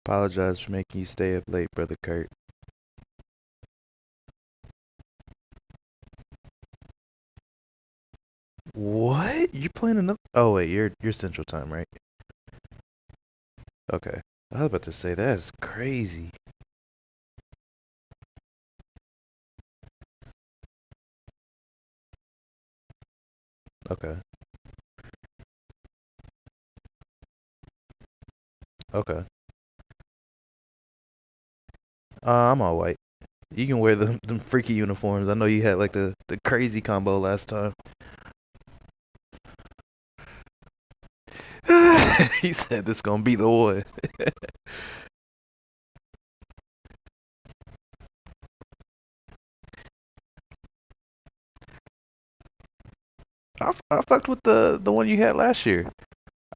Apologize for making you stay up late, brother Kurt. What? You playing another? Oh wait, you're Central Time, right? Okay. I was about to say that's crazy. Okay. Okay. I'm all white. You can wear them freaky uniforms. I know you had like the crazy combo last time. He said this gonna be the one. I fucked with the one you had last year.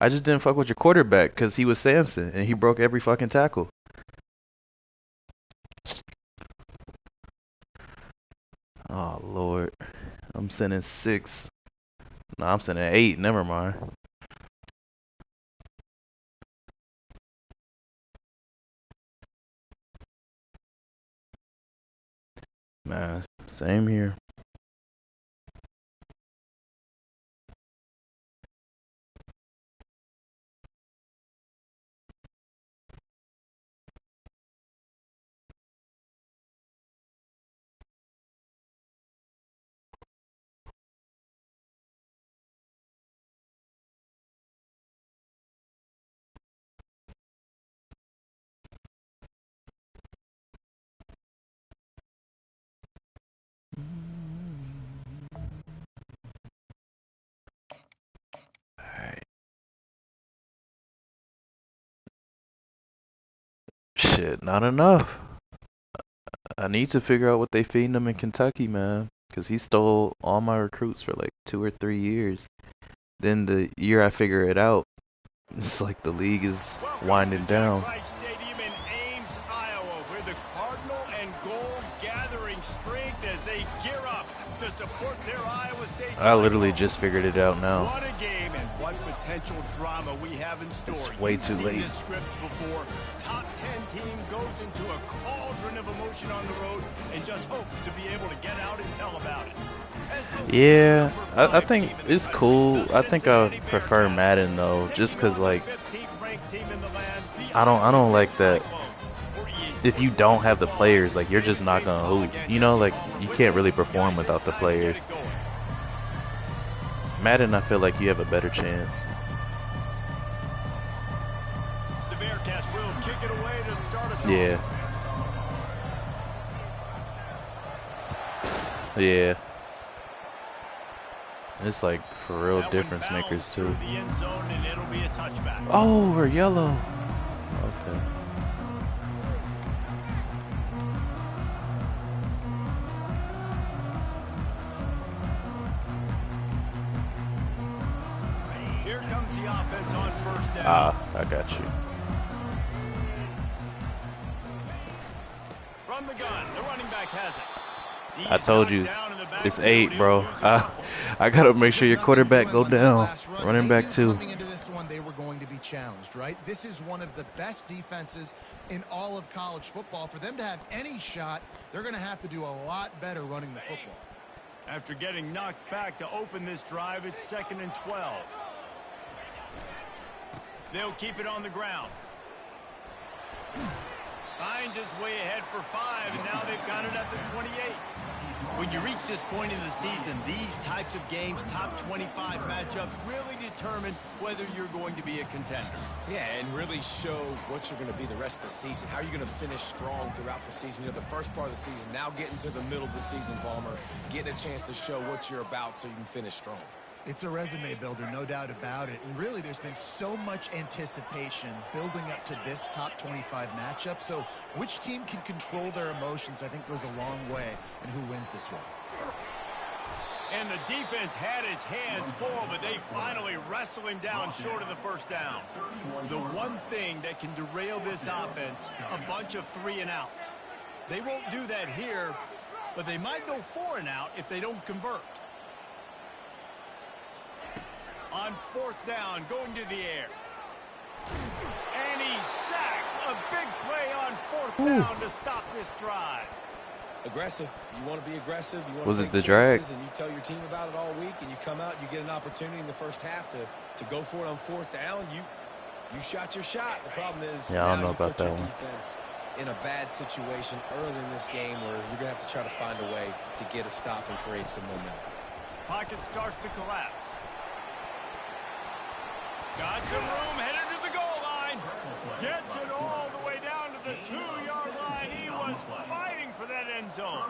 I just didn't fuck with your quarterback because he was Samson and he broke every fucking tackle. Oh Lord, I'm sending 6. No, I'm sending 8. Never mind. Man, same here. Alright. Shit, not enough. I need to figure out what they feeding him in Kentucky, man. Because he stole all my recruits for like 2 or 3 years. Then the year I figure it out, it's like the league is winding down. Stadium in Ames, Iowa, where the Cardinal and Gold gathering strength as they gear up to support their Iowa State. I literally just figured it out now. What a game and what potential drama we have in store. It's way too late. This script before. Top 10 team goes into a cauldron of emotion on the road and just hopes to be able to get out and tell about it. Yeah, I think it's cool. I think I prefer Madden though, just cause like I don't like that. If you don't have the players, like you're just not gonna hoop. You know, like you can't really perform without the players. Madden, I feel like you have a better chance. The Bearcats will kick it away to start us Yeah. Yeah. It's like for real difference makers too. Oh, we're yellow. Okay. Here comes the offense on first down. Ah, I got you. From the gun, the running back has it. I told you, it's 8, bro. I gotta make sure your quarterback go down. Running back too. Coming into this one, they were going to be challenged, right? This is one of the best defenses in all of college football. For them to have any shot, they're going to have to do a lot better running the football. After getting knocked back to open this drive, it's 2nd and 12. They'll keep it on the ground. Finds his way ahead for 5, and now they've got it at the 28. When you reach this point in the season, these types of games, top 25 matchups, really determine whether you're going to be a contender. Yeah, and really show what you're going to be the rest of the season. How are you going to finish strong throughout the season? You know, the first part of the season, now getting to the middle of the season, Palmer, getting a chance to show what you're about so you can finish strong. It's a resume builder, no doubt about it. And really, there's been so much anticipation building up to this top 25 matchup. So which team can control their emotions, I think, goes a long way in who wins this one. And the defense had its hands full, but they finally wrestle him down short of the first down. The one thing that can derail this offense, a bunch of 3-and-outs. They won't do that here, but they might go 4-and-out if they don't convert. On 4th down, going to the air. And he's sacked A big play on 4th down to stop this drive. Aggressive. You want to be aggressive. You want Was to it take the drag? chances, and you tell your team about it all week, and you come out, you get an opportunity in the first half to go for it on 4th down. You shot your shot. The problem is, yeah, I don't now know you about put that your one. defense in a bad situation early in this game where you're going to have to try to find a way to get a stop and create some momentum. Pocket starts to collapse. Got some room, headed to the goal line. Gets it all the way down to the 2-yard line. He was fighting for that end zone.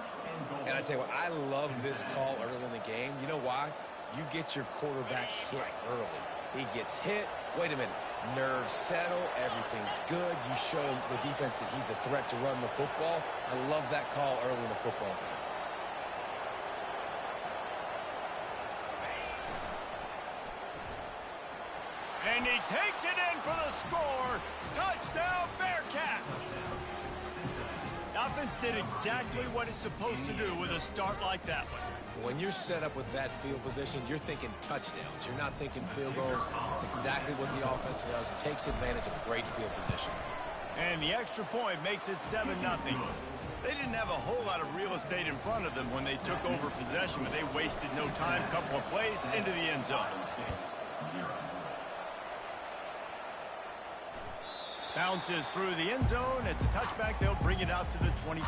And I tell you what, I love this call early in the game. You know why? You get your quarterback hit early. He gets hit. Wait a minute. Nerves settle. Everything's good. You show the defense that he's a threat to run the football. I love that call early in the football game. And he takes it in for the score. Touchdown, Bearcats. The offense did exactly what it's supposed to do with a start like that one. When you're set up with that field position, you're thinking touchdowns. You're not thinking field goals. It's exactly what the offense does. Takes advantage of great field position. And the extra point makes it 7-0. They didn't have a whole lot of real estate in front of them when they took over possession, but they wasted no time. Couple of plays into the end zone. Bounces through the end zone. It's a touchback. They'll bring it out to the 25.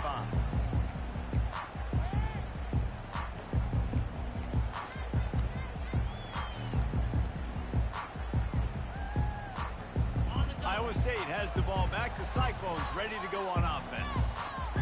Iowa State has the ball back. The Cyclones ready to go on offense.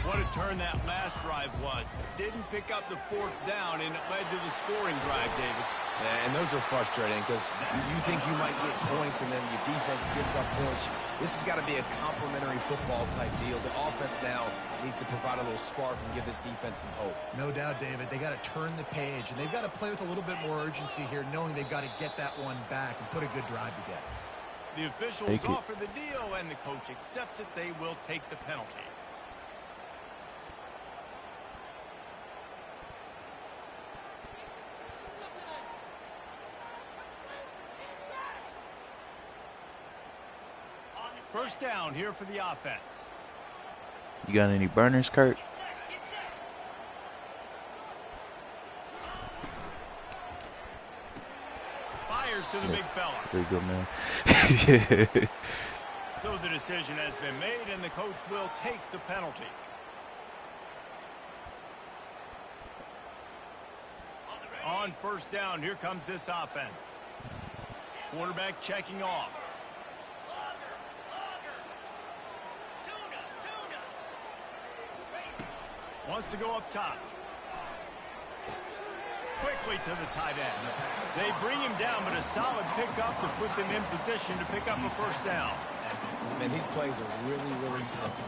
What a turn that last drive was. Didn't pick up the 4th down, and it led to the scoring drive, David. Yeah, and those are frustrating because you think you might get points, and then your defense gives up points. This has got to be a complementary football type deal. The offense now needs to provide a little spark and give this defense some hope. No doubt, David. They got to turn the page, and they've got to play with a little bit more urgency here, knowing they've got to get that one back and put a good drive together. The officials offer the deal, and the coach accepts it. They will take the penalty. First down here for the offense. You got any burners, Kurt? Fires to the big fella. There you go, man. So the decision has been made, and the coach will take the penalty. On first down, here comes this offense. Quarterback checking off. Wants to go up top. Quickly to the tight end. They bring him down, but a solid pickup to put them in position to pick up a first down. Man, these plays are really, really simple.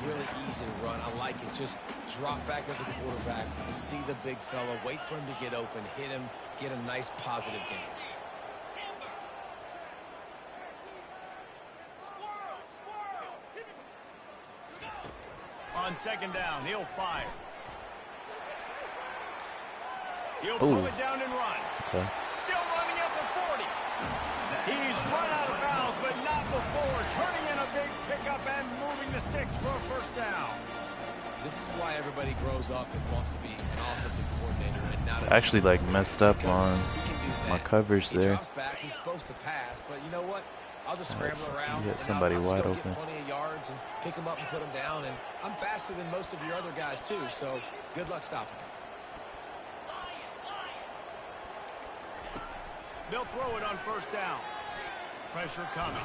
Really easy to run. I like it. Just drop back as a quarterback. See the big fella. Wait for him to get open. Hit him. Get a nice positive game. On second down, he'll fire. He'll pull it down and run. Okay. Still running at the 40. He's run out of bounds, but not before. Turning in a big pickup and moving the sticks for a first down. This is why everybody grows up and wants to be an offensive coordinator and not an Actually, like, messed up on my coverage there. He drops back. He's supposed to pass, but you know what? I'll just scramble around. You hit somebody and I'll wide still open. Get plenty of yards and pick them up and put them down. And I'm faster than most of your other guys too. So good luck stopping him. They'll throw it on first down. Pressure coming.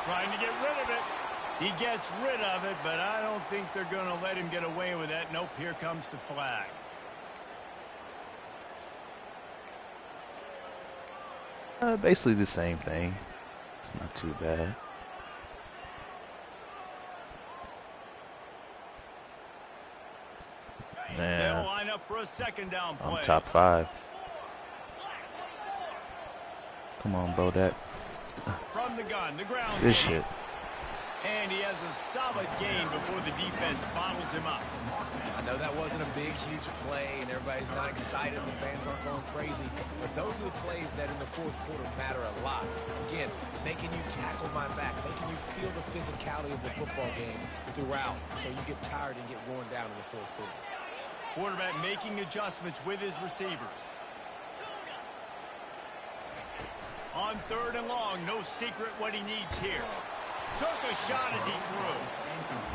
Trying to get rid of it. He gets rid of it, but I don't think they're going to let him get away with that. Nope, here comes the flag. Basically the same thing. It's not too bad. They'll Nah, line up for a second down play. I'm top 5. Come on, Bodak. From the gun, the ground Good game. shit. And he has a solid gain before the defense bottles him up. I I know that wasn't a big, huge play, and everybody's not excited. The fans aren't going crazy. But those are the plays that in the fourth quarter matter a lot. Again, making you tackle my back, making you feel the physicality of the football game throughout, so you get tired and get worn down in the fourth quarter. Quarterback making adjustments with his receivers. On 3rd and long, no secret what he needs here. Took a shot as he threw.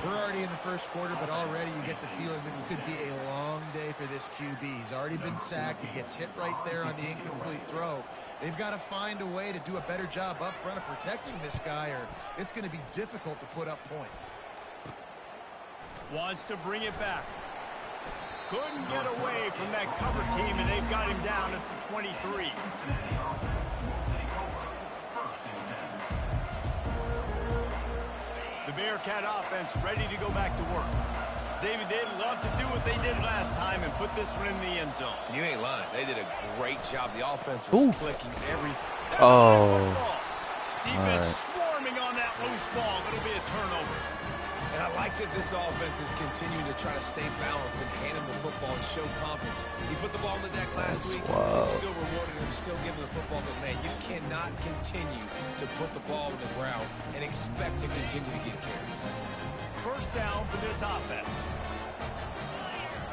We're already in the first quarter, but already you get the feeling this could be a long day for this QB. He's already been sacked. He gets hit right there on the incomplete throw. They've got to find a way to do a better job up front of protecting this guy, or it's going to be difficult to put up points. Wants to bring it back. Couldn't get away from that cover team, and they've got him down at the 23. The Bearcat offense ready to go back to work. David, they'd love to do what they did last time and put this one in the end zone. You ain't lying. They did a great job. The offense was clicking every... Defense swarming on that loose ball. It'll be a turnover. And I like that this offense is continuing to try to stay balanced and hand him the football and show confidence. He put the ball on the deck last week. They still rewarded him, still giving the football. But, man, you cannot continue to put the ball on the ground and expect to continue to get carries. First down for this offense.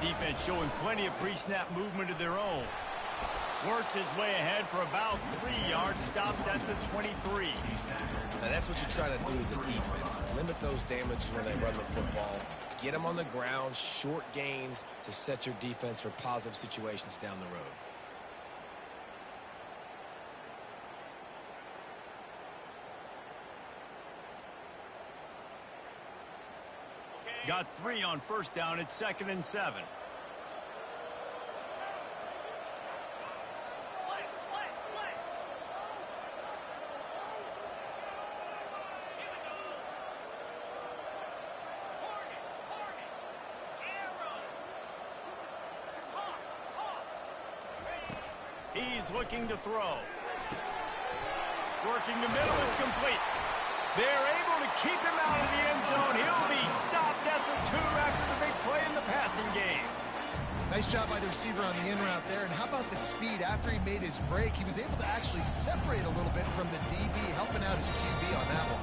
Defense showing plenty of pre-snap movement of their own. Works his way ahead for about 3 yards, stopped at the 23. Now that's what you're trying to do as a defense. Limit those damages when they run the football. Get them on the ground, short gains to set your defense for positive situations down the road. Got 3 on first down. It's 2nd and 7. He's looking to throw. Working the middle, it's complete. They're able to keep him out of the end zone. He'll be stopped at the 2 after the big play in the passing game. Nice job by the receiver on the in route there. And how about the speed? After he made his break, he was able to actually separate a little bit from the DB, helping out his QB on that one.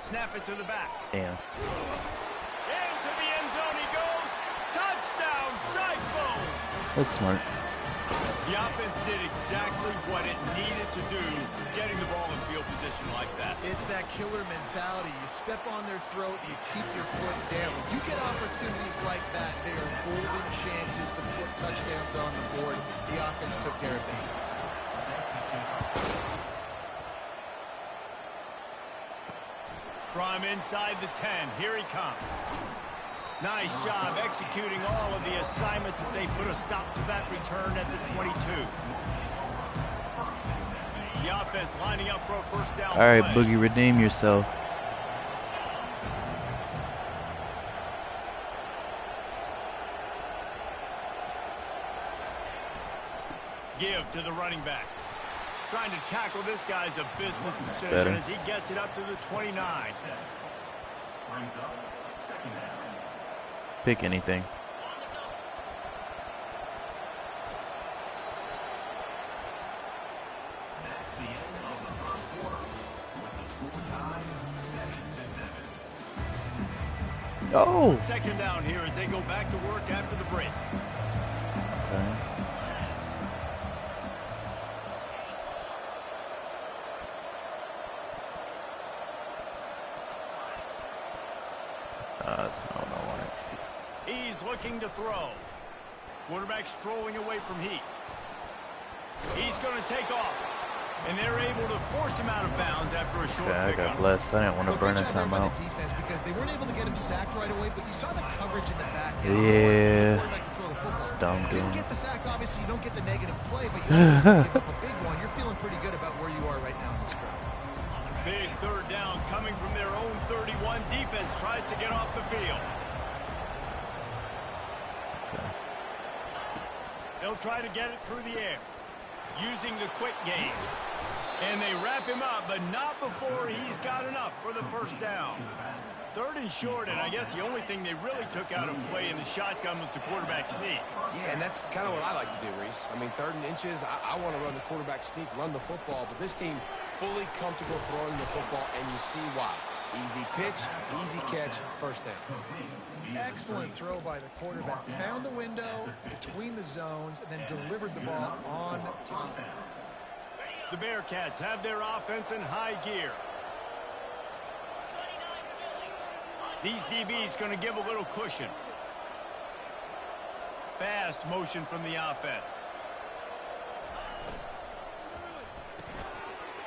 Snap it to the back. Damn. Into the end zone he goes. Touchdown, Cyclone. That's smart. The offense did exactly what it needed to do, getting the ball in field position like that. It's that killer mentality. You step on their throat, you keep your foot down. When you get opportunities like that, they are golden chances to put touchdowns on the board. The offense took care of business. From inside the 10, here he comes. Nice job executing all of the assignments as they put a stop to that return at the 22. The offense lining up for a first down. All right, play. Boogie, redeem yourself. Give to the running back. Trying to tackle this guy's a business decision better. as he gets it up to the 29. Pick anything. Oh! 2nd down here as they go back to work after the break. Okay. That's not what I wanted. He's looking to throw. Quarterback strolling away from heat. He's going to take off. And they're able to force him out of bounds after a short Yeah, I pickup. got blessed. I didn't want to burn a timeout. Defense because they weren't able to get him sacked right away, but you saw the coverage in the back. Yeah. It's dumb, dude. Didn't get the sack, obviously you don't get the negative play, but you also give up a big one. You're feeling pretty good about where you are right now in this drive. Big 3rd down coming from their own 31. Defense tries to get off the field. They'll try to get it through the air. Using the quick game. And they wrap him up, but not before he's got enough for the first down. 3rd and short, and I guess the only thing they really took out of play in the shotgun was the quarterback sneak. Yeah, and that's kind of what I like to do, Reese. I mean, 3rd and inches, I want to run the quarterback sneak, run the football, but this team fully comfortable throwing the football, and you see why. Easy pitch, easy catch, first down. Excellent throw by the quarterback. Found the window between the zones and then delivered the ball on time. The Bearcats have their offense in high gear. These DBs going to give a little cushion. Fast motion from the offense.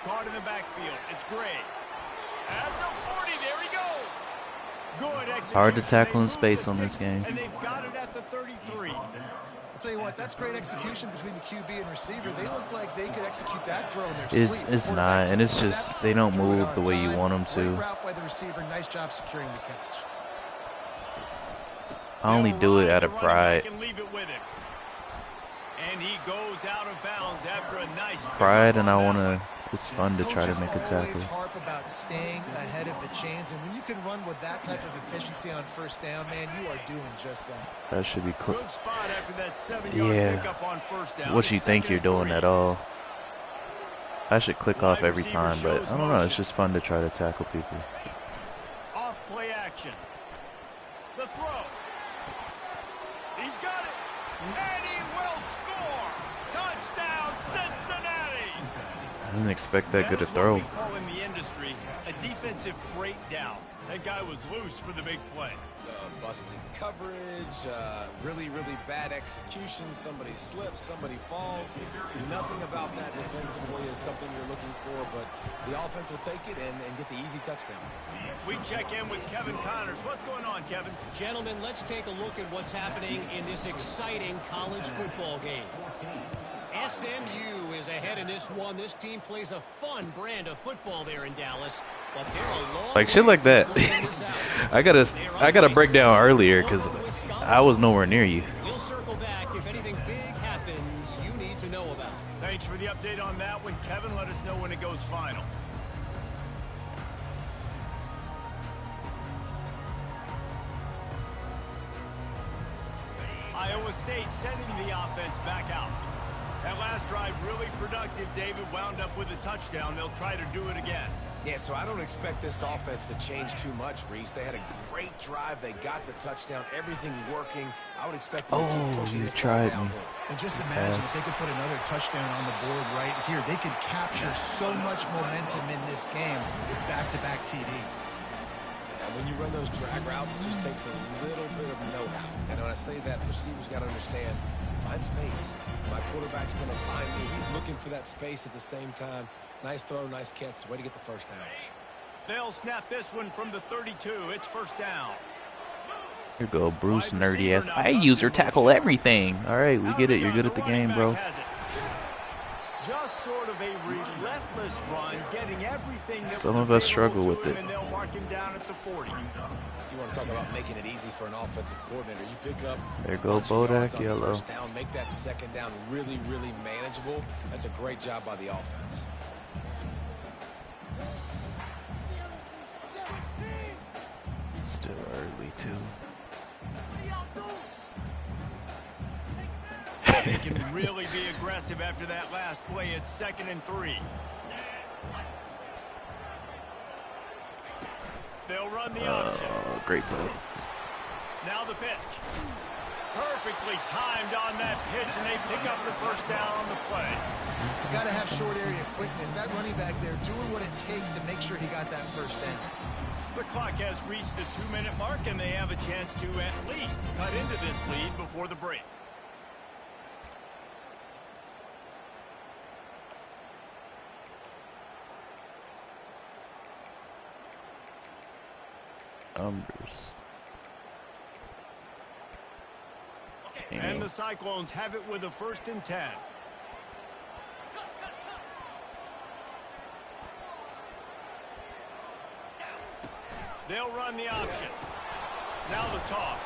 Caught in the backfield. It's Gray. At the 40, there he goes. Good execution. Hard to tackle in space on this game. And they've got it at the 33. I'll tell you what, that's great execution between the QB and receiver. They look like they could execute that throw in their sleep. It's not, and it's just they don't move the way you want them to. Great route by the receiver. Nice job securing the catch. I only do it out of pride. And he goes out of bounds after a nice Pride, and I want to. It's fun to try to make a tackle. Coaches always harp about staying ahead of the chains, and when you can run with that type of efficiency on first down, man, you are doing just that. That should be clear. Good spot after that 7-yard pickup on first down. What you think you're doing at all? I should click off every time, but I don't know. It's just fun to try to tackle people. Off play action. The throw. He's got it. And he will score. Touchdown, Cincinnati. I didn't expect that good a throw. What we call in the industry a defensive breakdown. That guy was loose for the big play. Busted coverage, really, really bad execution. Somebody slips, somebody falls. Nothing about that defensively is something you're looking for, but the offense will take it and get the easy touchdown. We check in with Kevin Connors. What's going on, Kevin? Gentlemen, let's take a look at what's happening in this exciting college football game. SMU is ahead in this one. This team plays a fun brand of football there in Dallas, but they're a long Like shit like that. I gotta break down earlier because I was nowhere near you. We'll circle back if anything big happens you need to know about. Thanks for the update on that one, Kevin. Let us know when it goes final. Iowa State sending the offense back out. That last drive really productive. David wound up with a touchdown. They'll try to do it again. Yeah, so I don't expect this offense to change too much, Reese. They had a great drive. They got the touchdown. Everything working. I would expect them to keep pushing this ball downhill. And just imagine if they could put another touchdown on the board right here. They could capture so much momentum in this game with back-to-back TDs. And when you run those drag routes, it just takes a little bit of know-how. And when I say that, the receivers got to understand, find space. My quarterback's going to find me. He's looking for that space at the same time. Nice throw, nice catch. Way to get the first down. They'll snap this one from the 32. It's first down. Here you go, Bruce, nerdy ass. I user tackle everything. All right, we get it. You're good at the game, bro. Just sort of a relentless run, getting everything that Some of us struggle with it. And they'll mark him down at the 40. You want to talk about making it easy for an offensive coordinator. You pick up. There go Bodak, yellow. First down, make that second down really, really manageable. That's a great job by the offense. Still early, too. They can really be aggressive after that last play. It's 2nd and 3. They'll run the option. Great play. Now the pitch. Perfectly timed on that pitch, and they pick up the first down on the play. You got to have short area quickness. That running back there doing what it takes to make sure he got that first down. The clock has reached the 2-minute mark, and they have a chance to at least cut into this lead before the break. Numbers. And the Cyclones have it with a 1st and 10. They'll run the option. Now the toss.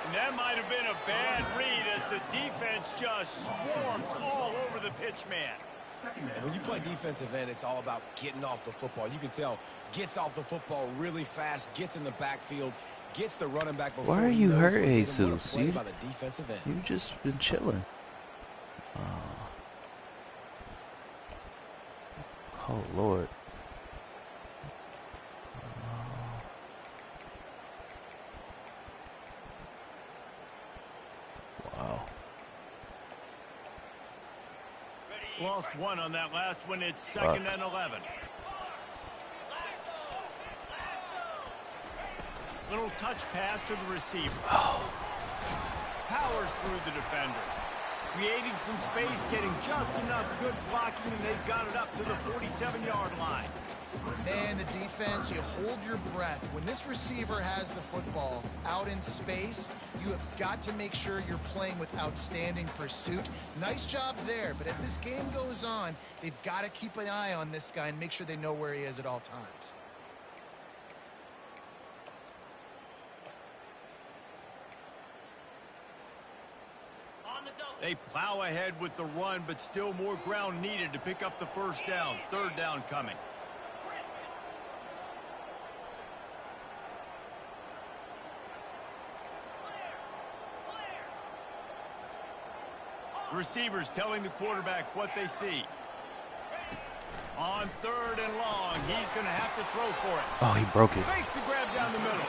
And that might have been a bad read as the defense just swarms all over the pitch man. And when you play defensive end, it's all about getting off the football. You can tell, gets off the football really fast, gets in the backfield, gets the running back before. Why are you hurt, Jesus? You by the defensive end. You just been chilling. Oh Lord. Wow. Lost one on that last one. It's second and 11. Little touch pass to the receiver. Powers through the defender. Creating some space, getting just enough good blocking, and they've got it up to the 47-yard line. Man, the defense, you hold your breath. When this receiver has the football out in space, you have got to make sure you're playing with outstanding pursuit. Nice job there, but as this game goes on, they've got to keep an eye on this guy and make sure they know where he is at all times. They plow ahead with the run, but still more ground needed to pick up the first down. Third down coming. Receivers telling the quarterback what they see. On third and long, he's going to have to throw for it. Oh, he broke it. Fakes the grab down the middle.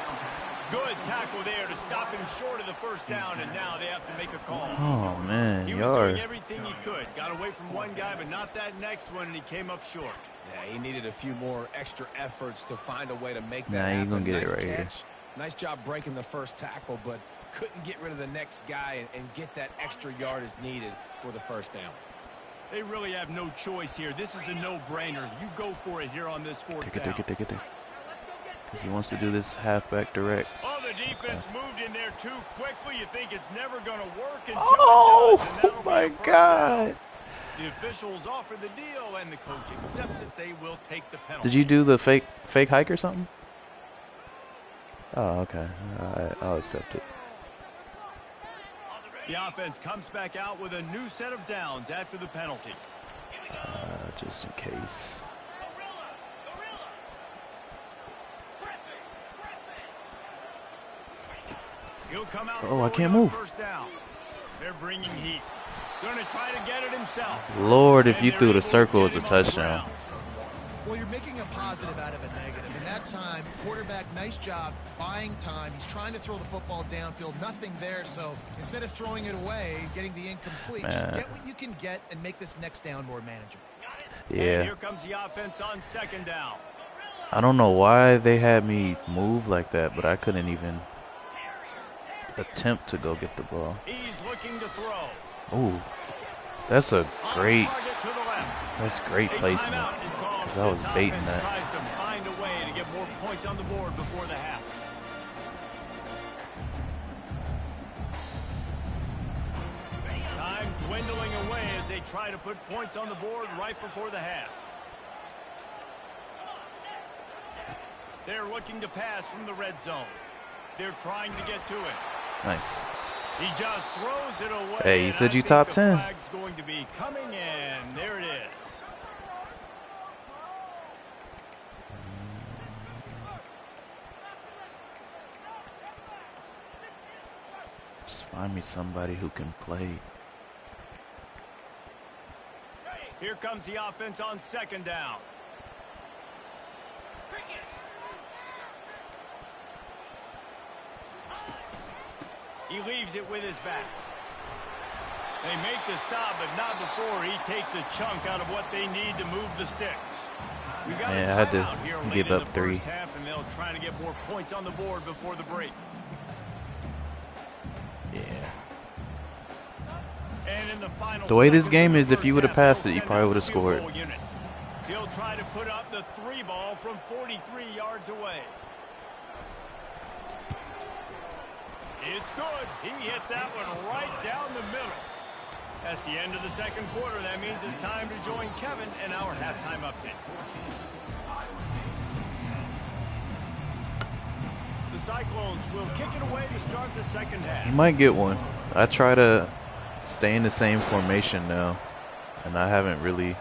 Good tackle there to stop him short of the first down, and now they have to make a call. Oh, man. He was doing everything he could. Got away from one guy, but not that next one, and he came up short. Yeah, he needed a few more extra efforts to find a way to make that happen. Nah, you're going to get nice it right catch. here. Nice job breaking the first tackle, but couldn't get rid of the next guy and get that extra yardage needed for the first down. They really have no choice here. This is a no-brainer. You go for it here on this fourth down. Take it. Because he wants to do this halfback direct. Oh, the defense moved in there too quickly. You think it's never going to work until Oh, it does, and my God. down. The officials offer the deal, and the coach accepts it. They will take the penalty. Did you do the fake hike or something? Oh, okay. I'll accept it. The offense comes back out with a new set of downs after the penalty. Just in case. He'll come out. Oh, I can't move. First down. They're bringing heat. Going to try to get it himself. Lord, if you threw the circle, it's a touchdown. Well, you're making a positive out of a negative. In that time, quarterback, nice job buying time. He's trying to throw the football downfield. Nothing there, so instead of throwing it away, getting the incomplete, just get what you can get and make this next down more manageable. Yeah. And here comes the offense on second down. I don't know why they had me move like that, but I couldn't even attempt to go get the ball. He's looking to throw. Ooh, that's a great placement. Because I was baiting that. Tries to find a way to get more points on the board before the half. Time dwindling away as they try to put points on the board right before the half. They're looking to pass from the red zone. They're trying to get to it. Nice. He just throws it away. Hey, you said you top 10. Flag's going to be coming in. There it is. Just find me somebody who can play. Here comes the offense on second down. He leaves it with his back. They make the stop, but not before he takes a chunk out of what they need to move the sticks. We got I had to give up 3. Half, and they'll try to get more points on the board before the break. Yeah. And in the final the way this seconds game of the is, if you would have first passed it, you half, probably would have they'll send out scored. the field goal unit. He'll try to put up the 3 ball from 43 yards away. It's good. He hit that one right down the middle. That's the end of the second quarter. That means it's time to join Kevin in our halftime update. The Cyclones will kick it away to start the second half. You might get one. I try to stay in the same formation now, and I haven't really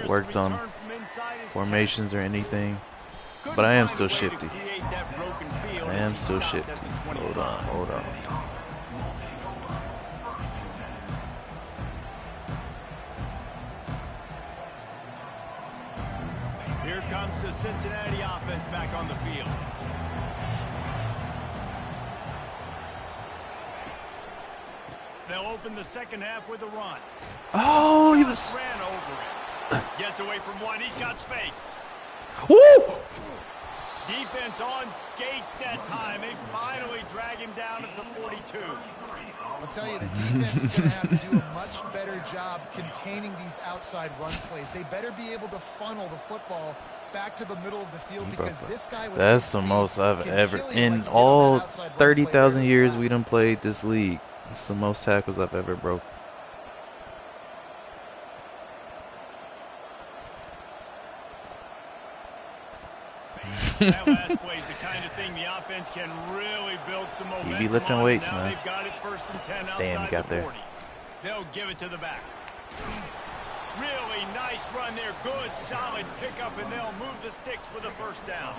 worked on formations or anything. But I am still shifty. I am still shifty. Hold on, hold on. Here comes the Cincinnati offense back on the field. They'll open the second half with a run. Oh, he was ran over it. Gets away from one. He's got space. Woo! Defense on skates that time. They finally drag him down at the 42. I'll tell you, the defense is going to have to do a much better job containing these outside run plays. They better be able to funnel the football back to the middle of the field because this guy with that's the most I've ever in all 30,000 years we done played this league. It's the most tackles I've ever broke. That last play is the kind of thing the offense can really build some momentum. You be lifting weights, now man. They've got it first and 10 outside Damn, you got the there. 40. They'll give it to the back. Really nice run there. Good, solid pickup, and they'll move the sticks with a first down.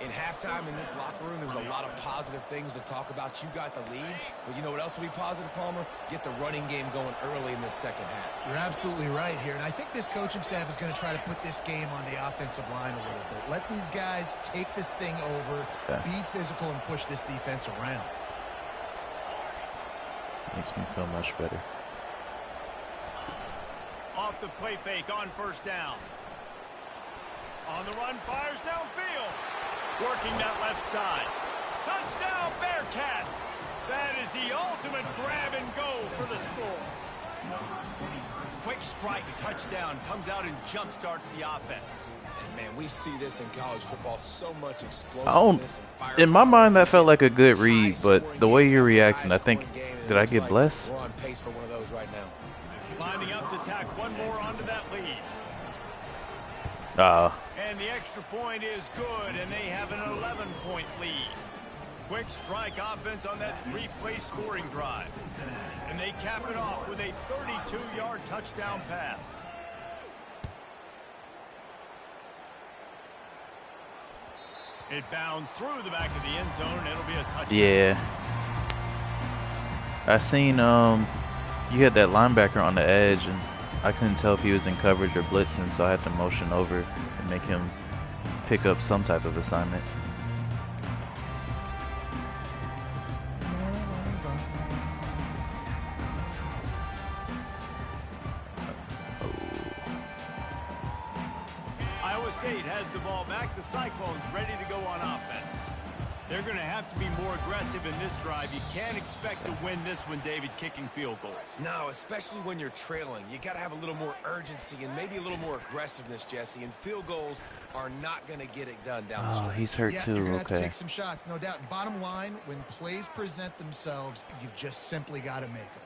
In halftime in this locker room, there was a lot of positive things to talk about. You got the lead, but you know what else will be positive, Palmer? Get the running game going early in this second half. You're absolutely right here, and I think this coaching staff is going to try to put this game on the offensive line a little bit. Let these guys take this thing over, be physical, and push this defense around. Makes me feel much better. Off the play fake on first down. On the run, fires downfield. Working that left side. Touchdown, Bearcats! That is the ultimate grab and go for the score. Quick strike touchdown comes out and jump starts the offense. And man, we see this in college football, so much I explosiveness and fire. don't, in my mind, that felt like a good read, but the way you're reacting, I think, did I get blessed? We're on pace for one of those right now. Lining up to tack one more onto that lead. And the extra point is good, and they have an 11-point lead. Quick strike offense on that three-play scoring drive. And they cap it off with a 32-yard touchdown pass. It bounds through the back of the end zone, and it'll be a touchdown. Yeah. I seen, you had that linebacker on the edge, and I couldn't tell if he was in coverage or blitzing, so I had to motion over and make him pick up some type of assignment. Iowa State has the ball back. The Cyclones ready to go on offense. They're going to have to be more aggressive in this drive. You can't expect to win this one, David, kicking field goals. No, especially when you're trailing. You got to have a little more urgency and maybe a little more aggressiveness, Jesse. And field goals are not going to get it done down the Oh, stretch. he's hurt Yeah, too. you're gonna have to Okay. take some shots, no doubt. Bottom line, when plays present themselves, you've just simply got to make them.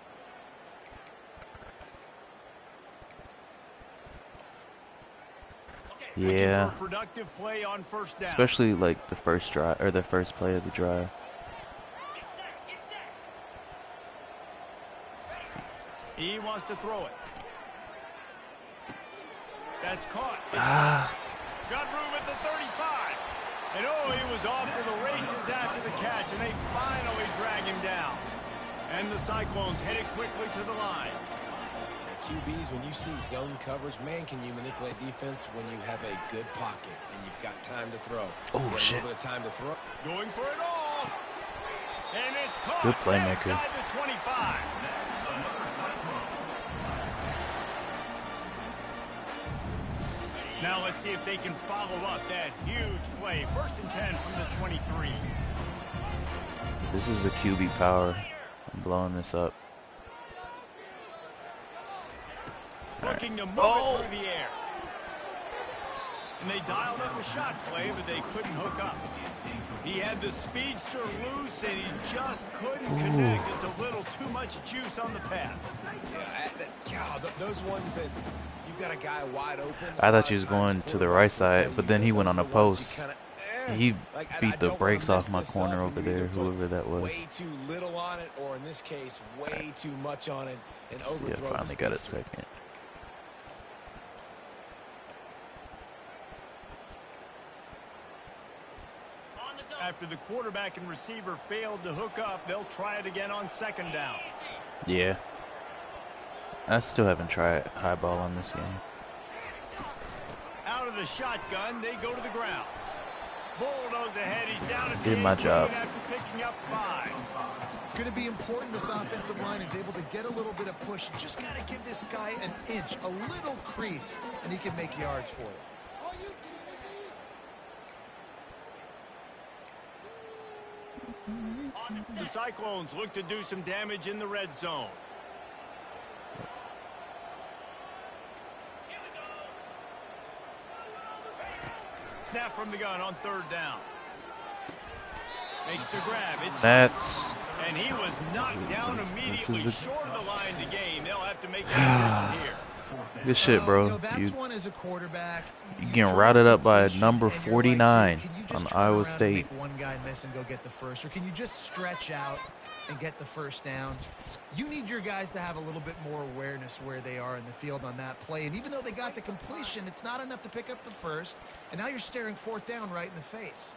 Yeah. Looking for a productive play on first down. Especially like the first drive or the first play of the drive. He wants to throw it. That's caught. Got room at the 35. And oh, he was off to the races after the catch, and they finally drag him down. And the Cyclones headed quickly to the line. QBs, when you see zone coverage, man, can you manipulate defense when you have a good pocket and you've got time to throw. Oh, you shit. A little bit of time to throw. Going for it all. And it's caught. Good playmaker. Inside the 25. Now let's see if they can follow up that huge play. First and 10 from the 23. This is the QB power. I'm blowing this up. Looking to move it through the air. And they dialed up a shot play, but they couldn't hook up. He had the speedster loose, and he just couldn't connect. Just a little too much juice on the pass. Yeah, those ones that you got a guy wide open. I thought he was going to the right side, but then he went on a post. He beat the brakes off my corner over there, whoever that was. Way too little on it, or in this case, way too much on it, and See, I overthrow. finally got a second. After the quarterback and receiver failed to hook up, they'll try it again on 2nd down. Yeah. I still haven't tried high ball on this game. Out of the shotgun, they go to the ground. Bulldoze ahead. He's down at Did my job. after picking up 5. It's going to be important this offensive line is able to get a little bit of push. You just got to give this guy an inch, a little crease, and he can make yards for you. The Cyclones look to do some damage in the red zone. Snap from the gun on 3rd down. Makes the grab. It's and he was knocked down immediately short of the line to gain. They'll have to make a decision here. Good shit, bro. You know, that's one as a quarterback. You getting routed up by number 49 on Iowa State. Make one guy miss and go get the first, or can you just stretch out and get the first down? You need your guys to have a little bit more awareness where they are in the field on that play. And even though they got the completion, it's not enough to pick up the first. And now you're staring 4th down right in the face.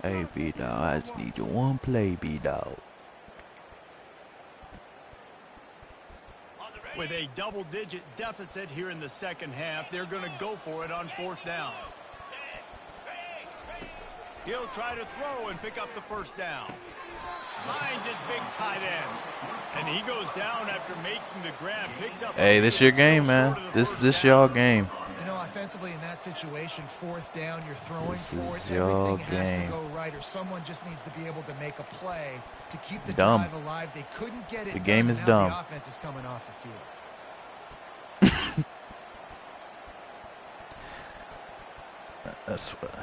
Hey, B-Dog, I just need you one play, B-Dog. With a double-digit deficit here in the 2nd half, they're going to go for it on 4th down. He'll try to throw and pick up the first down. Finds his big tight end. And he goes down after making the grab. Picks up. Hey, this your game, man. This y'all game. You know, offensively in that situation, 4th down, you're throwing for it. Your Everything has game. to go right, or someone just needs to be able to make a play to keep the Dumb. drive alive. They couldn't get it The done, game and is now dumb. The offense is coming off the field. That's what.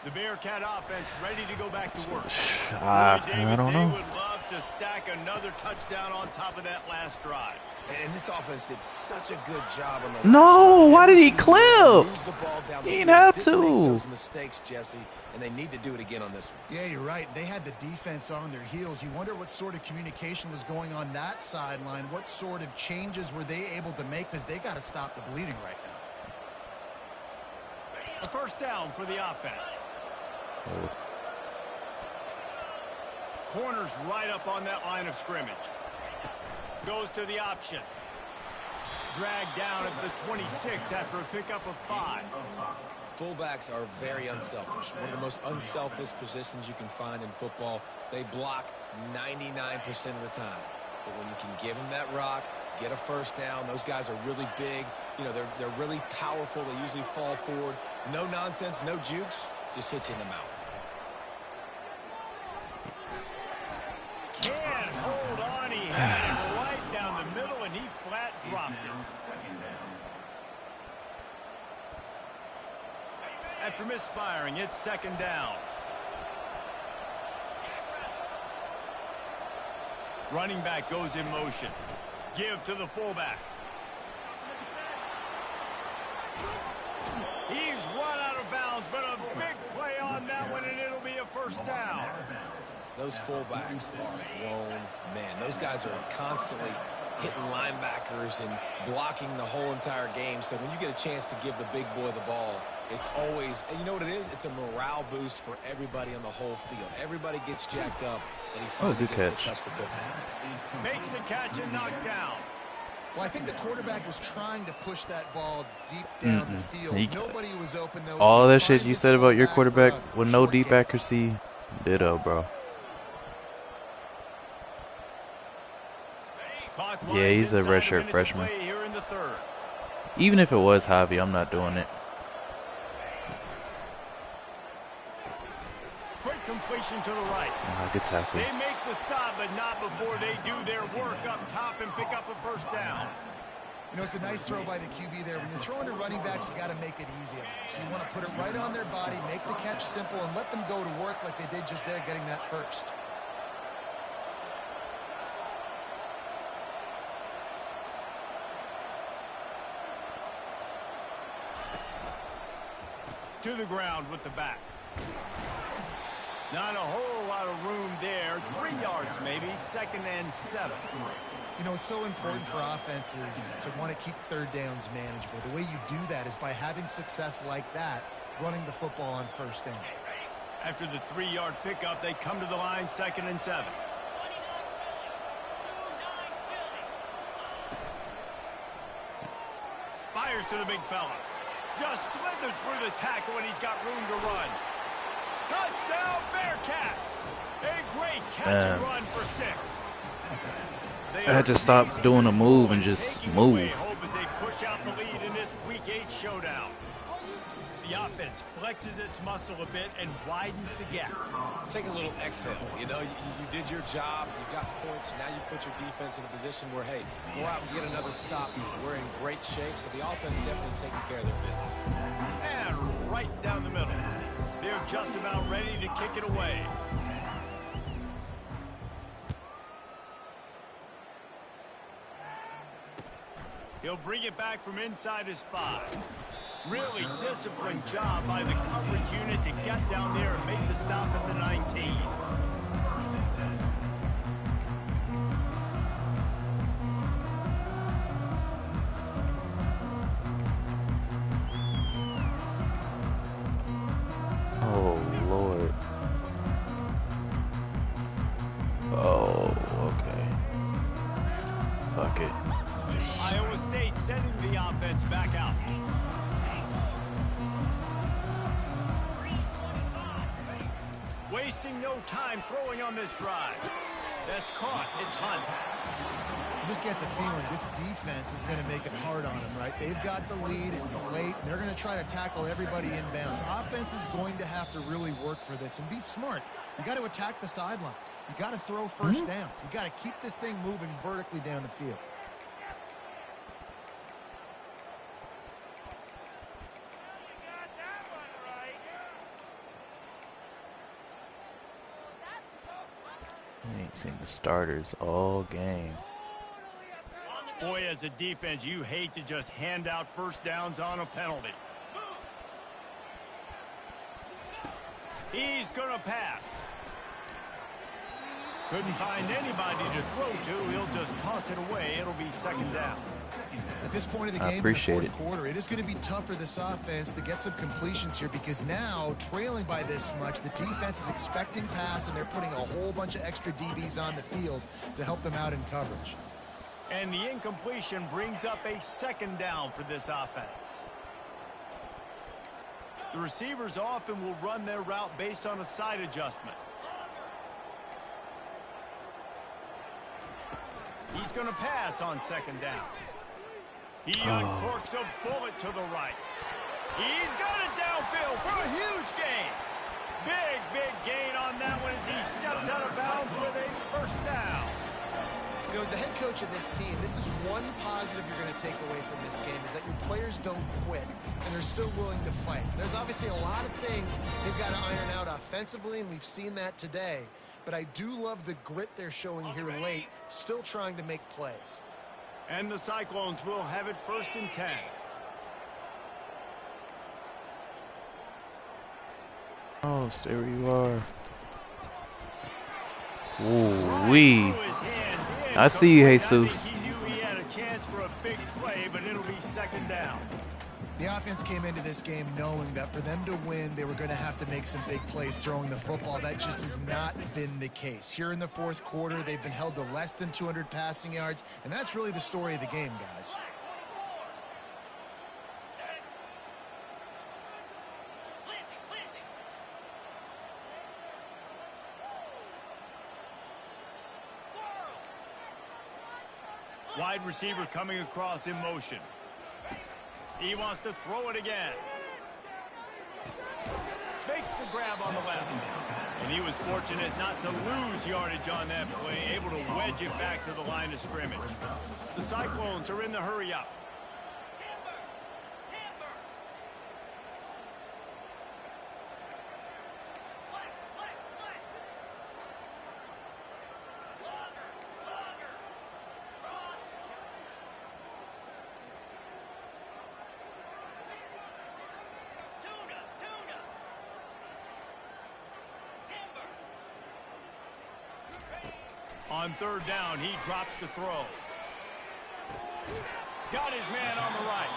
The Bearcat offense ready to go back to work. I don't They know. would love to stack another touchdown on top of that last drive. And this offense did such a good job on the No, why did he clip? Move the ball down the He field. didn't have Didn't make to. those mistakes, Jesse, and they need to do it again on this one. Yeah, you're right. They had the defense on their heels. You wonder what sort of communication was going on that sideline. What sort of changes were they able to make, because they got to stop the bleeding right now. A 1st down for the offense. Corners right up on that line of scrimmage. Goes to the option. Dragged down at the 26 after a pickup of 5. Fullbacks are very unselfish. One of the most unselfish positions you can find in football. They block 99% of the time. But when you can give them that rock, get a 1st down, those guys are really big. You know, they're really powerful. They usually fall forward. No nonsense, no jukes, just hit you in the mouth. Can't hold on. He had it right down the middle, and he flat dropped it. After misfiring, it's 2nd down. Running back goes in motion. Give to the fullback. He's run out of bounds, but a big play on that one, and it'll be a 1st down. Those fullbacks are grown men. Those guys are constantly hitting linebackers and blocking the whole entire game. So when you get a chance to give the big boy the ball, it's always, and you know what it is? It's a morale boost for everybody on the whole field. Everybody gets jacked up, and he finally good gets to catch. touch the football. Makes the catch and knocked down. Well, I think the quarterback was trying to push that ball deep down the field. Nobody was open, though. All so that he shit finds you his said about your fullback quarterback for a with no short deep gain. accuracy, ditto, bro. Clock Yeah, winds he's a inside redshirt minute to freshman. play here in the 3rd. Even if it was Javi, I'm not doing it. Quick completion to the right. Good tackle. They make the stop, but not before they do their work up top and pick up a 1st down. You know, it's a nice throw by the QB there. When you're throwing to running backs, you got to make it easy on them. So you want to put it right on their body, make the catch simple, and let them go to work like they did just there, getting that first. To the ground with the back. Not a whole lot of room there. 3 yards maybe, 2nd and 7. You know, it's so important for offenses to want to keep third downs manageable. The way you do that is by having success like that, running the football on 1st down. After the 3-yard pickup, they come to the line, 2nd and 7. Fires to the big fella. Just slithered through the tackle, and he's got room to run. Touchdown, Bearcats! A great catch and run for 6. I had to stop doing a move and just move. Hope as they push out the lead in this Week 8 showdown. The offense flexes its muscle a bit and widens the gap. Take a little exhale. You know, you did your job. You got points. Now you put your defense in a position where, hey, go out and get another stop. We're in great shape, so the offense definitely taking care of their business. And right down the middle. They're just about ready to kick it away. He'll bring it back from inside his 5. Really disciplined job by the coverage unit to get down there and make the stop at the 19. Oh, Lord. Oh, okay. Fuck it. Iowa State sending the offense back out. Wasting no time throwing on this drive. That's caught. It's Hunt. You just get the feeling this defense is going to make it hard on them, right? They've got the lead. It's late, and they're going to try to tackle everybody inbounds. Offense is going to have to really work for this and be smart. You got to attack the sidelines. You got to throw 1st downs. You got to keep this thing moving vertically down the field. I ain't seen the starters all game. Boy, as a defense, you hate to just hand out 1st downs on a penalty. He's going to pass. Couldn't find anybody to throw to. He'll just toss it away. It'll be 2nd down. At this point of the game, in the 4th quarter, it is going to be tough for this offense to get some completions here because now, trailing by this much, the defense is expecting pass, and they're putting a whole bunch of extra DBs on the field to help them out in coverage. And the incompletion brings up a 2nd down for this offense. The receivers often will run their route based on a side adjustment. He's going to pass on 2nd down. He uncorks a bullet to the right. He's got it downfield for a huge gain. Big gain on that one as he steps out of bounds with a 1st down. You know, as the head coach of this team, this is one positive you're going to take away from this game, is that your players don't quit, and they're still willing to fight. There's obviously a lot of things they've got to iron out offensively, and we've seen that today. But I do love the grit they're showing here late, still trying to make plays. And the Cyclones will have it 1st and 10. Oh, stay where you are. Ooh-wee. I see you, Jesus. He knew he had a chance for a big play, but it'll be 2nd down. The offense came into this game knowing that for them to win, they were going to have to make some big plays throwing the football. That just has not been the case. Here in the 4th quarter, they've been held to less than 200 passing yards, and that's really the story of the game, guys. Wide receiver coming across in motion. He wants to throw it again. Makes the grab on the left. And he was fortunate not to lose yardage on that play, able to wedge it back to the line of scrimmage. The Cyclones are in the hurry-up. On third down, he drops to throw. Got his man on the right.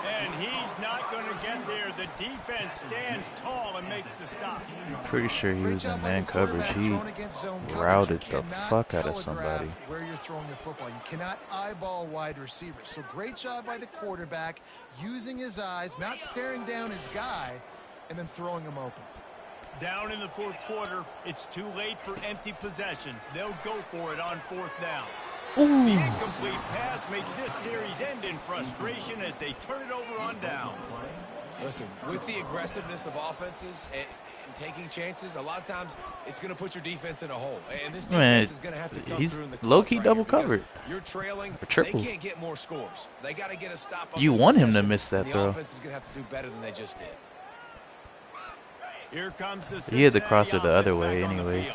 And he's not going to get there. The defense stands tall and makes the stop. I'm pretty sure he was in man coverage. He routed the fuck out of somebody. Where you're throwing the football. You cannot eyeball wide receivers. So great job by the quarterback using his eyes, not staring down his guy, and then throwing him open. Down in the fourth quarter, it's too late for empty possessions. They'll go for it on fourth down. Ooh. The incomplete pass makes this series end in frustration as they turn it over on downs. Listen, with the aggressiveness of offenses and taking chances, a lot of times it's going to put your defense in a hole. And this defense is going to have to come through in the low-key right double covered. You're trailing. Triple. They can't get more scores. They got to get a stop on you want him to miss that throw. The offense is going to have to do better than they just did. Here comes the he had to cross it the other way anyways.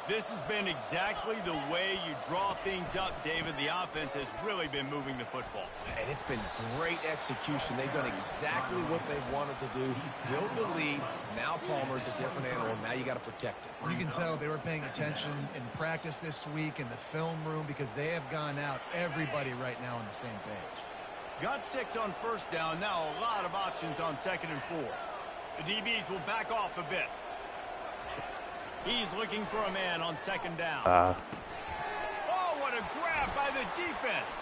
This has been exactly the way you draw things up, David. The offense has really been moving the football. And it's been great execution. They've done exactly what they've wanted to do. Build the lead. Now Palmer's a different animal. Now you got to protect it. You can tell they were paying attention in practice this week in the film room because they have gone out, everybody right now on the same page. Got 6 on first down. Now a lot of options on second and 4. The DBs will back off a bit. He's looking for a man on second down. Oh, what a grab by the defense.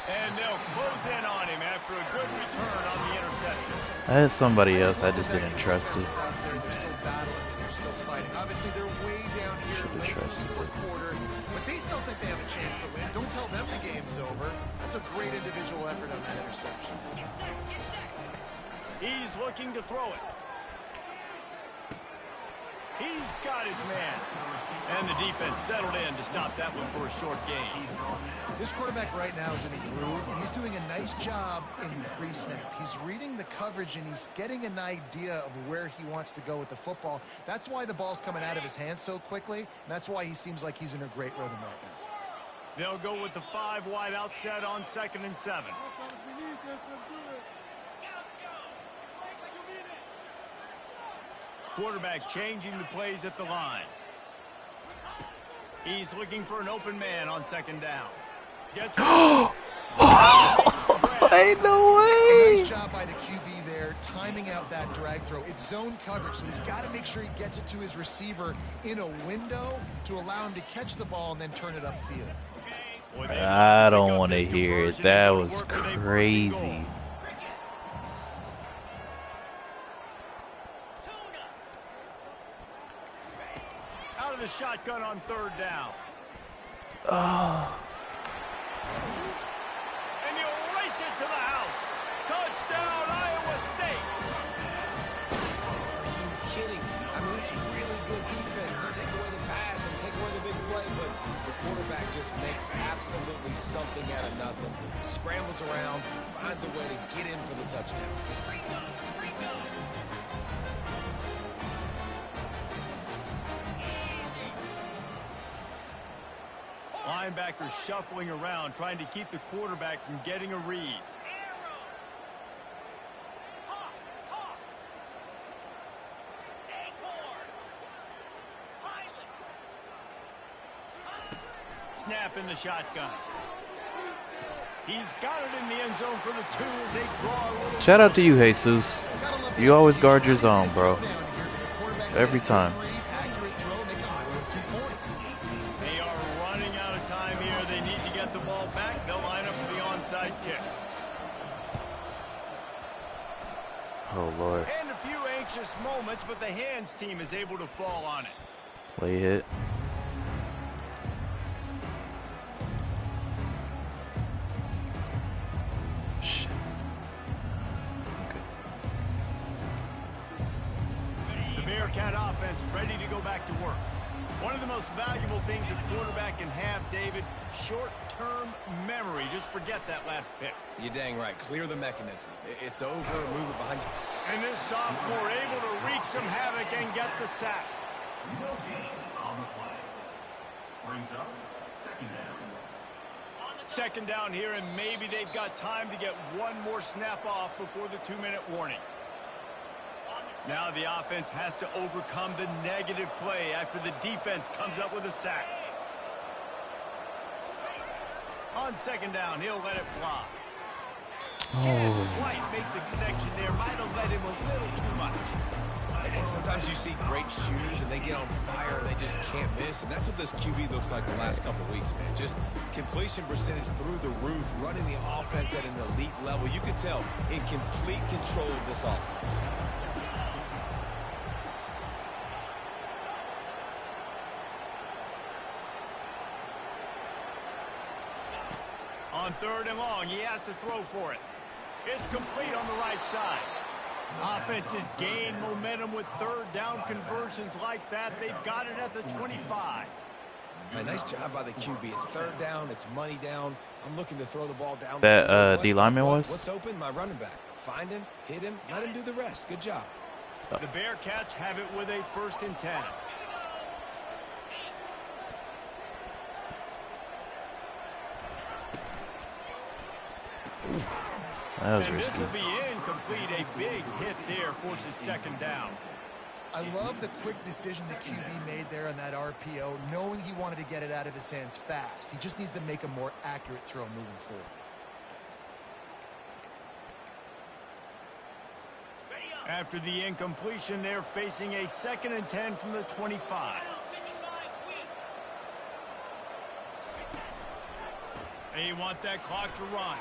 And they'll close in on him after a good return on the interception. I had somebody else. I just didn't trust it. They're still battling. They're still fighting. Obviously, they're way down here late in the fourth quarter, but they still think they have a chance to win. Don't tell them the game's over. That's a great individual effort on that interception. He's looking to throw it. He's got his man. And the defense settled in to stop that one for a short gain. This quarterback right now is in a groove, and he's doing a nice job in pre-snap. He's reading the coverage, and he's getting an idea of where he wants to go with the football. That's why the ball's coming out of his hands so quickly, and that's why he seems like he's in a great rhythm right now. They'll go with the 5 wide outset on 2nd and 7. Quarterback changing the plays at the line. He's looking for an open man on second down. Gets Ain't no way. Nice job by the QB there, timing out that drag throw. It's zone coverage, so he's got to make sure he gets it to his receiver in a window to allow him to catch the ball and then turn it upfield. I don't want to hear it. That was crazy. The shotgun on third down. Oh. And he'll race it to the house. Touchdown, Iowa State. Are you kidding? I mean, it's really good defense to take away the pass and take away the big play, but the quarterback just makes absolutely something out of nothing. Scrambles around, finds a way to get in for the touchdown. Linebackers shuffling around, trying to keep the quarterback from getting a read. Snap in the shotgun. He's got it in the end zone for the 2 as they draw a little. Shout out to you, Jesus. You always guard your zone, bro. Every time. Kick. Oh, Lord. And a few anxious moments, but the hands team is able to fall on it. Play hit. Shit. Okay. The Bearcat offense ready to go back to work. One of the most valuable things a quarterback can have, David, short-term memory. Just forget that last pick. You're dang right. Clear the mechanism. It's over. Move it behind you. And this sophomore able to wreak some havoc and get the sack. Second down here, and maybe they've got time to get one more snap off before the 2-minute warning. Now the offense has to overcome the negative play after the defense comes up with a sack. On second down, he'll let it fly. Can't quite make the connection there. Might have let him a little too much. And sometimes you see great shooters and they get on fire and they just can't miss. And that's what this QB looks like the last couple of weeks, man. Just completion percentage through the roof, running the offense at an elite level. You can tell in complete control of this offense. On third and long, he has to throw for it. It's complete on the right side. Offenses gain momentum with third down conversions like that. They've got it at the 25. Man, nice job by the QB. It's third down. It's money down. I'm looking to throw the ball down. That D lineman was? What's open? My running back. Find him, hit him, let him do the rest. Good job. The Bearcats have it with a 1st and 10. That was and risky. This will be incomplete. A big hit there forces second down. I love the quick decision the QB made there on that RPO, knowing he wanted to get it out of his hands fast. He just needs to make a more accurate throw moving forward. After the incompletion, they're facing a 2nd and 10 from the 25. They want that clock to run.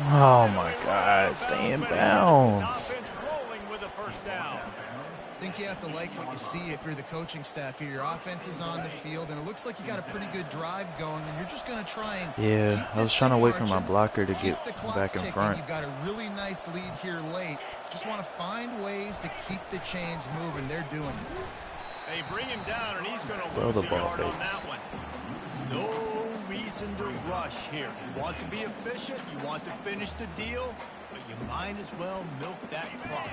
Oh my God, stay in bounds. Offense rolling with a 1st down. I think you have to like what you see if you're the coaching staff here. Your offense is on the field, and it looks like you got a pretty good drive going, and you're just going to try and Yeah, I was trying to wait for my blocker to get back in front. You've got a really nice lead here late. Just want to find ways to keep the chains moving. They're doing it. They bring him down, and he's going to Throw lose the a ball, yard on Bates. that one. No reason to rush here. You want to be efficient, you want to finish the deal, but you might as well milk that clock.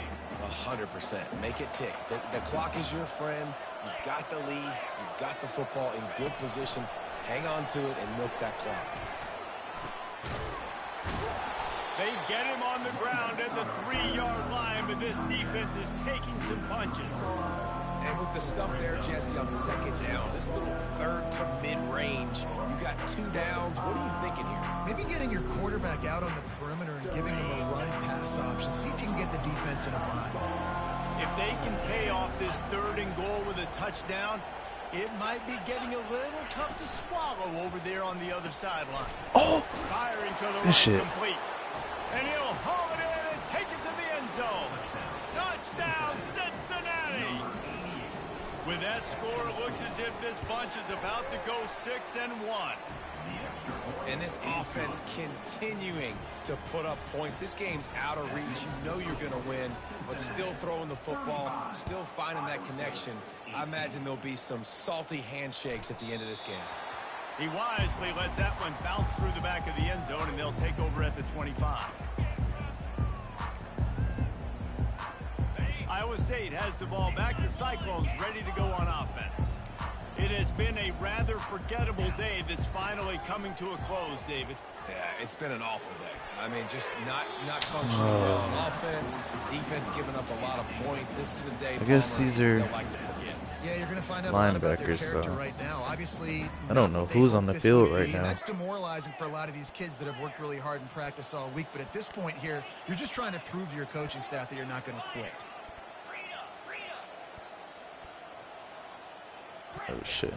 100%. Make it tick. The clock is your friend. You've got the lead. You've got the football in good position. Hang on to it and milk that clock. They get him on the ground at the 3-yard line, but this defense is taking some punches. And with the stuff there, Jesse, on second down, this little third to mid-range, you got 2 downs. What are you thinking here? Maybe getting your quarterback out on the perimeter and giving him a run-pass option. See if you can get the defense in a bind. If they can pay off this 3rd and goal with a touchdown, it might be getting a little tough to swallow over there on the other sideline. Oh, Firing to the good right, shit. complete. And he'll haul it in and take it to the end zone. Touchdown, Cincinnati! With that score, it looks as if this bunch is about to go 6-1. And this offense continuing to put up points. This game's out of reach. You know you're going to win, but still throwing the football, still finding that connection. I imagine there'll be some salty handshakes at the end of this game. He wisely lets that one bounce through the back of the end zone, and they'll take over at the 25. Iowa State has the ball back. The Cyclones ready to go on offense. It has been a rather forgettable day that's finally coming to a close, David. Yeah, it's been an awful day. I mean, just not functioning well on offense. Defense giving up a lot of points. This is a day I guess these are like to forget. Yeah, you're going to find out a lot about their linebackers, character so right now. Obviously, I don't know who's on the field right now. That's demoralizing for a lot of these kids that have worked really hard in practice all week. But at this point here, you're just trying to prove to your coaching staff that you're not going to quit. Oh shit.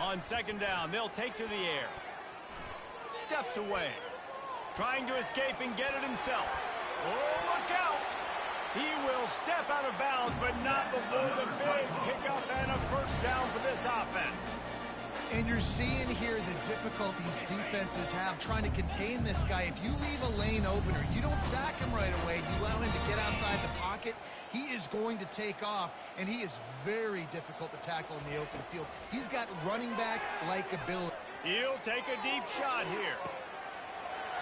On second down, they'll take to the air. Steps away. Trying to escape and get it himself. Oh, look out! He will step out of bounds, but not before the big pickup and a 1st down for this offense. And you're seeing here the difficulties defenses have trying to contain this guy. If you leave a lane opener, you don't sack him right away, you allow him to get outside the pocket, he is going to take off, and he is very difficult to tackle in the open field. He's got running back-like ability. He'll take a deep shot here.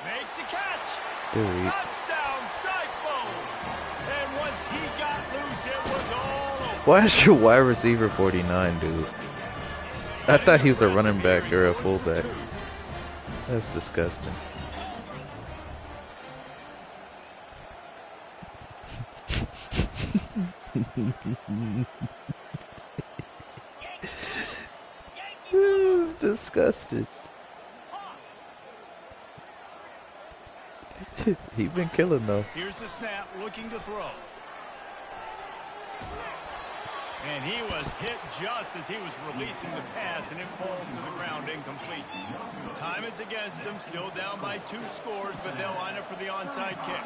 Makes the catch. Dude. Touchdown, Cyclone. And once he got loose, it was all over. Why is your wide receiver 49, dude? I thought he was a running back or a fullback. That's disgusting. It's disgusting. He been killing though. Here's the snap, looking to throw. And he was hit just as he was releasing the pass, and it falls to the ground incomplete. Time is against them, still down by 2 scores, but they'll line up for the onside kick.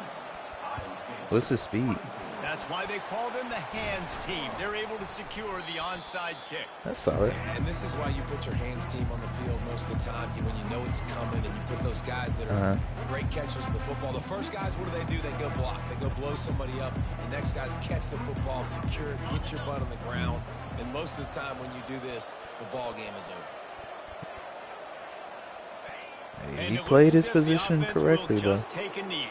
What's his speed? That's why they call them the hands team. They're able to secure the onside kick. That's solid. And this is why you put your hands team on the field most of the time when you know it's coming, and you put those guys that are great catchers of the football. The first guys, what do? They go block. They go blow somebody up. The next guys catch the football, secure it, get your butt on the ground. And most of the time when you do this, the ball game is over. Hey, he played his position correctly though. Take a knee.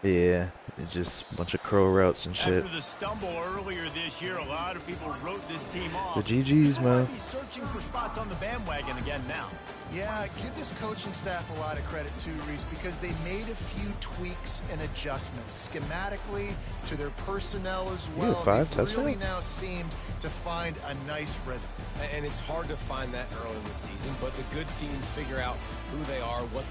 Yeah, it's just a bunch of crow routes and shit. After the stumble earlier this year, a lot of people wrote this team off. The GGs, man. He's searching for spots on the bandwagon again now. Yeah, give this coaching staff a lot of credit too, Reese, because they made a few tweaks and adjustments schematically to their personnel as well. Yeah, 5 They've really touchdowns. now seemed to find a nice rhythm. And it's hard to find that early in the season, but the good teams figure out who they are, what